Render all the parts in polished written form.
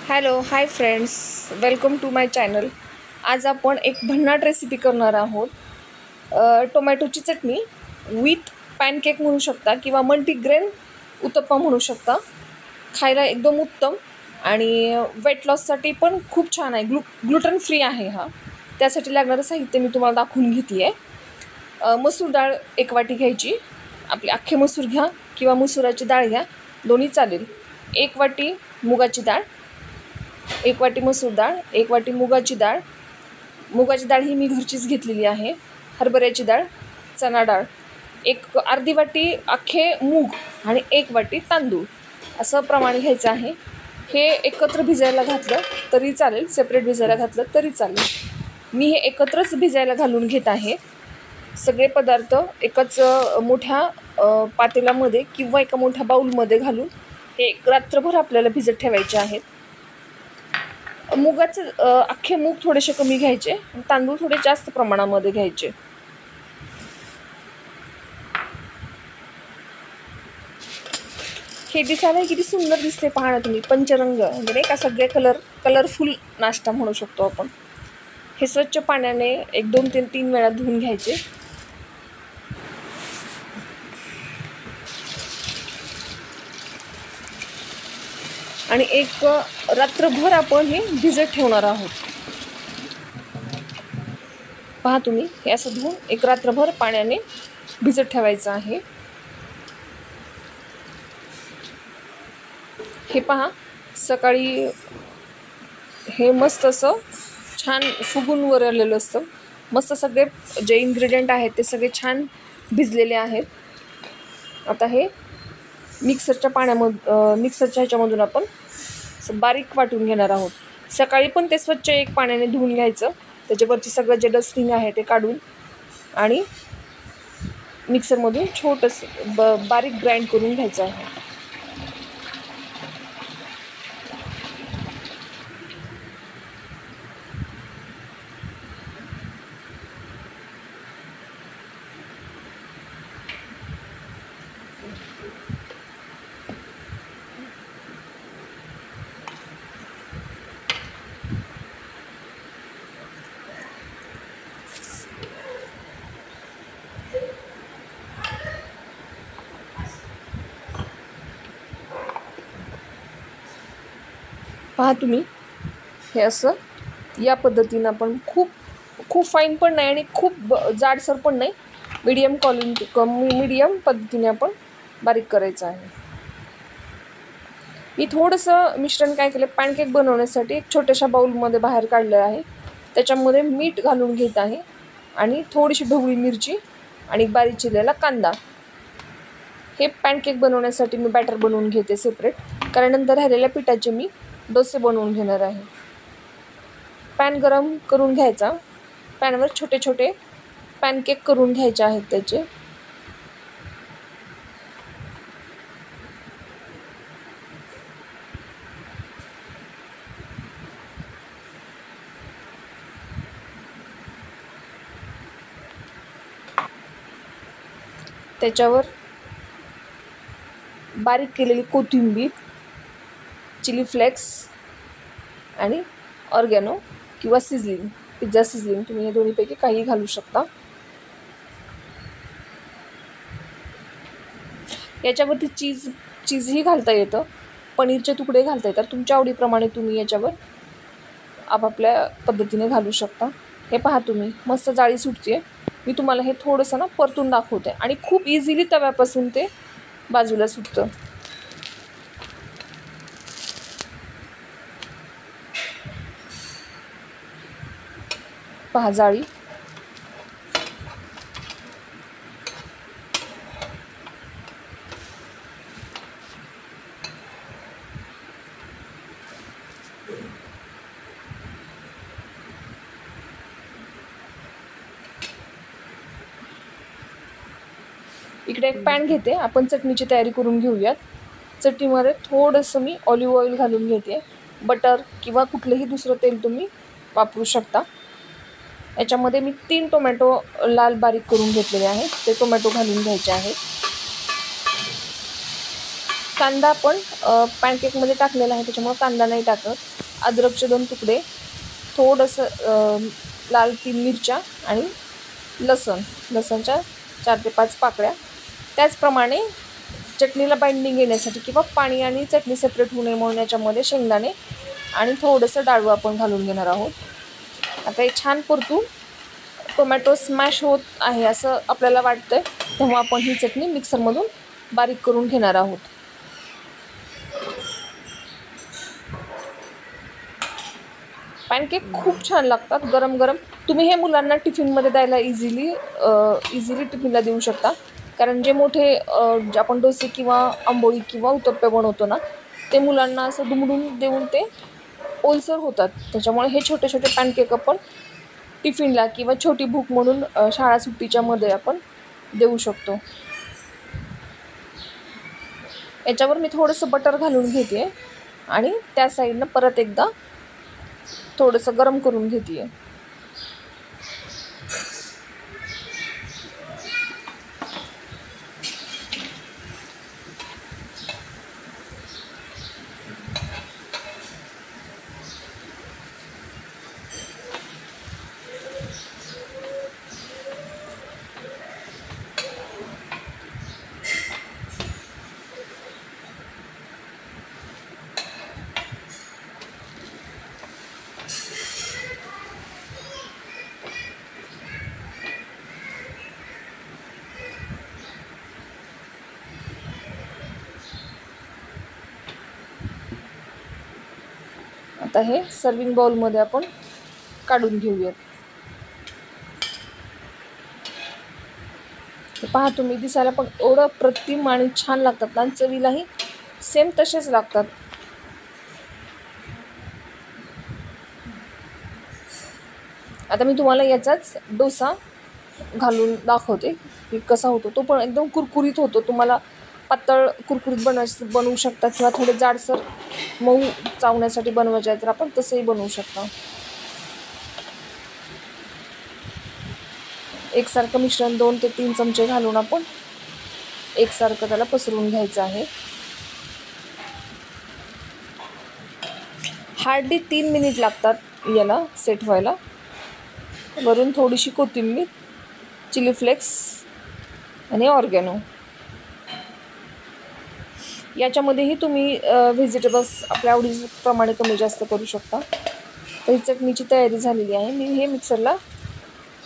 Hello hi friends, welcome to my channel. आज आपण एक भन्नाट रेसिपी करणार आहोत. टोमॅटोची चटणी विथ पॅनकेक म्हणू शकता किंवा मल्टीग्रेन उत्तप्पा म्हणू शकता. खायला एकदम उत्तम आणि वेट लॉससाठी पण खूप छान आहे. ग्लुटन फ्री आहे हा. त्यासाठी लागणारं साहित्य मी तुम्हाला दाखवून घेते आहे. मसूर डाळ 1 वाटी घ्यायची. आपली अख्खे मसूर घ्या किंवा मसुराची डाळ घ्या, दोन्ही चालेल. 1 वाटी मुगाची डाळ, 1 वाटी मसूर डाळ, 1 वाटी मुगाची डाळ. मुगाची डाळ ही मी घरचीच घेतलेली आहे. हरभऱ्याची डाळ, चणा डाळ, अर्धी वाटी अख्खे मूग आणि 1 वाटी तांदूळ असं प्रमाण घ्यायचं आहे. हे एकत्र भिजायला घातलं तरी चालेल, सेपरेट भिजायला घातलं तरी चालेल. मी हे एकत्रच भिजायला घालून घेत आहे. सगळे पदार्थ एकच मोठ्या पातेल्यामध्ये किंवा एका मोठ्या बाउलमध्ये घालून हे रात्रभर आपल्याला भिजत ठेवायचे आहेत. मुगाचे अख्खे मूग थोडेसे कमी घ्यायचे, तांदूळ थोडे जास्त प्रमाणामध्ये घ्यायचे. हे दिसायला किती सुंदर दिसते पहा ना तुम्ही. पंचरंग म्हणजे नाही का, सगळे कलरफुल नाश्ता म्हणू शकतो आपण. हे स्वच्छ पाण्याने 1 2 3 वेळा धुवून घ्यायचे. आणि एक रात्रभर आपण हे भिजत ठेवणार आहोत. पहा तुम्ही, हे असं धुवून एक रात्रभर पाण्याने भिजत ठेवायचं आहे. हे पहा, सकाळी हे मस्त असं छान फुगून वर आलेलं असतं. मस्त सगळे जे इन्ग्रेडियंट आहेत ते सगळे छान भिजलेले आहेत. आता हे मिक्सरच्या ह्याच्यामधून आपण बारीक वाटून घेणार आहोत. सकाळी पण ते स्वच्छ एक पाण्याने धुवून घ्यायचं. त्याच्यावरची सगळं जे डस्टिंग आहे ते काढून आणि मिक्सरमधून छोटंसं बारीक ग्राइंड करून घ्यायचं आहे. पहा तुम्ही, हे असं या पद्धतीनं आपण खूप फाईन पण नाही आणि खूप जाडसर पण नाही, मीडियम पद्धतीने आपण बारीक करायचं आहे. मी थोडंसं मिश्रण काय केलं, पॅनकेक बनवण्यासाठी एक छोट्याशा बाउलमध्ये बाहेर काढलं आहे. त्याच्यामध्ये मीठ घालून घेत आहे आणि थोडीशी ढोबळी मिरची आणि बारीक चिरलेला कांदा. हे पॅनकेक बनवण्यासाठी मी बॅटर बनवून घेते सेपरेट, कारण नंतर राहिलेल्या पिठाचे मी डोसे बनवून घेणार आहे. पॅन गरम करून घ्यायचा. पॅनवर छोटे छोटे पॅनकेक करून घ्यायचे आहेत त्याचे. त्याच्यावर बारीक केलेली कोथिंबीर, चिली फ्लेक्स आणि ऑर्गॅनो किंवा पिझ्झा सिझलिंग, तुम्ही हे दोन्हीपैकी काही घालू शकता. याच्यावरती चीजही घालता येतं, पनीरचे तुकडे घालता येतात. तुमच्या आवडीप्रमाणे तुम्ही याच्यावर आपापल्या पद्धतीने घालू शकता. हे पहा तुम्ही, मस्त जाळी सुटते. मी तुम्हाला हे थोडंसं परतून दाखवते आणि खूप इझिली तव्यापासून ते बाजूला सुटतं. पहा जाळी. इकडे एक पॅन घेते. आपण चटणीची तयारी करून घेऊयात. चटणीमध्ये थोडंसं मी ऑलिव्ह ऑइल घालून घेते. बटर किंवा कुठलंही दुसरं तेल तुम्ही वापरू शकता. याच्यामध्ये मी 3 टोमॅटो लाल बारीक करून घेतलेले आहेत. ते टोमॅटो घालून घ्यायचे आहेत. कांदा पण पॅनकेकमध्ये टाकलेला आहे, त्याच्यामुळे कांदा नाही टाकत. अद्रकचे 2 तुकडे, थोडंसं लाल 3 मिरच्या आणि लसणच्या 4 ते 5 पाकळ्या. त्याचप्रमाणे चटणीला बाइंडिंग येण्यासाठी किंवा पाणी आणि चटणी सेपरेट होऊ नये म्हणून याच्यामध्ये शेंगदाणे आणि थोडंसं डाळू आपण घालून घेणार आहोत. आता हे छान परतून टोमॅटो स्मॅश होत आहे असं आपल्याला वाटतंय, तेव्हा आपण ही चटणी मिक्सरमधून बारीक करून घेणार आहोत. पॅनकेक खूप छान लागतात गरम गरम. तुम्ही हे मुलांना टिफिनमध्ये द्यायला इझिली टिफिनला देऊ शकता, कारण जे मोठे आपण डोसे किंवा आंबोळी किंवा उत्तप्पे बनवतो ना, ते मुलांना असं दुमडून देऊन ते ओलसर होतात. त्याच्यामुळे हे छोटे छोटे पॅनकेक आपण टिफिनला किंवा छोटी भूक म्हणून शाळा सुट्टीच्या मध्ये आपण देऊ शकतो. याच्यावर मी थोडंसं बटर घालून घेते आणि त्या साईडनं परत एकदा थोडंसं गरम करून घेते. आता हे सर्विंग बाउलमध्ये आपण काढून घेऊयात. पहा तुम्ही, दिसायला पण एवढं प्रतिम आणि छान लागतात ना, चवीलाही सेम तसेच लागतात. आता मी तुम्हाला याचाच डोसा घालून दाखवते की कसा होतो. तो पण एकदम कुरकुरीत होतो. तुम्हाला पातळ कुरकुरीत बनवू शकता किंवा थोडे जाडसर मऊ चावण्यासाठी बनवायचे आहे तर आपण तसंही बनवू शकता. एकसारखं मिश्रण 2 ते 3 चमचे घालून आपण एकसारखं त्याला पसरवून घ्यायचं आहे. हार्डली 3 मिनिट लागतात याला सेट व्हायला. वरून थोडीशी कोथिंबीर, चिली फ्लेक्स आणि ऑर्गॅनो. याच्यामध्येही तुम्ही व्हेजिटेबल्स आपल्या आवडीप्रमाणे कमी जास्त करू शकता. तर ही चटणीची तयारी झालेली आहे. मी हे मिक्सरला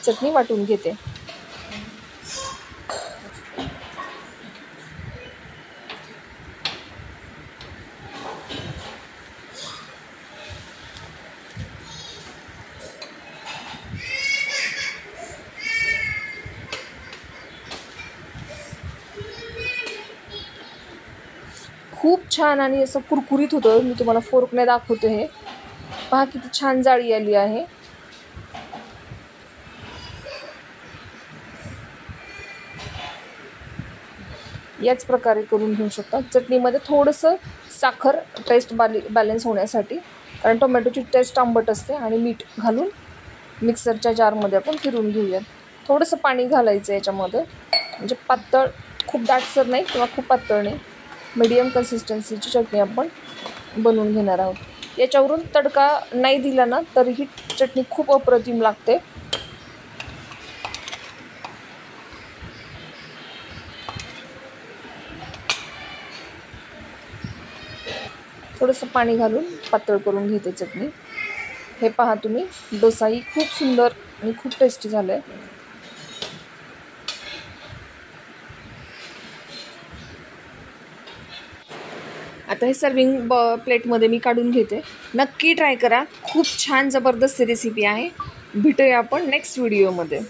चटणी वाटून घेते. खूप छान आणि असं कुरकुरीत होतं. मी तुम्हाला फोर्कने दाखवते. हे पहा किती छान जाळी आली आहे. याच प्रकारे करून घेऊ शकता. चटणीमध्ये थोडंसं साखर टेस्ट बॅलन्स होण्यासाठी, कारण टोमॅटोची टेस्ट आंबट असते, आणि मीठ घालून मिक्सरच्या जारमध्ये आपण फिरून घेऊयात. थोडंसं पाणी घालायचं याच्यामध्ये, म्हणजे पातळ, खूप दाटसर नाही किंवा खूप पातळ नाही, मीडियम कन्सिस्टन्सीची चटणी आपण बनवून घेणार आहोत. याच्यावरून तडका नाही दिला ना तरी ही चटणी खूप अप्रतिम लागते. थोडंसं पाणी घालून पातळ करून घेते चटणी. हे पहा तुम्ही, डोसाही खूप सुंदर आणि खूप टेस्टी झालं आहे. आता हे सर्विंग प्लेटमध्ये मी काढून घेते. नक्की ट्राय करा. खूप छान जबरदस्त रेसिपी आहे. भेटूया आपण नेक्स्ट व्हिडिओमध्ये.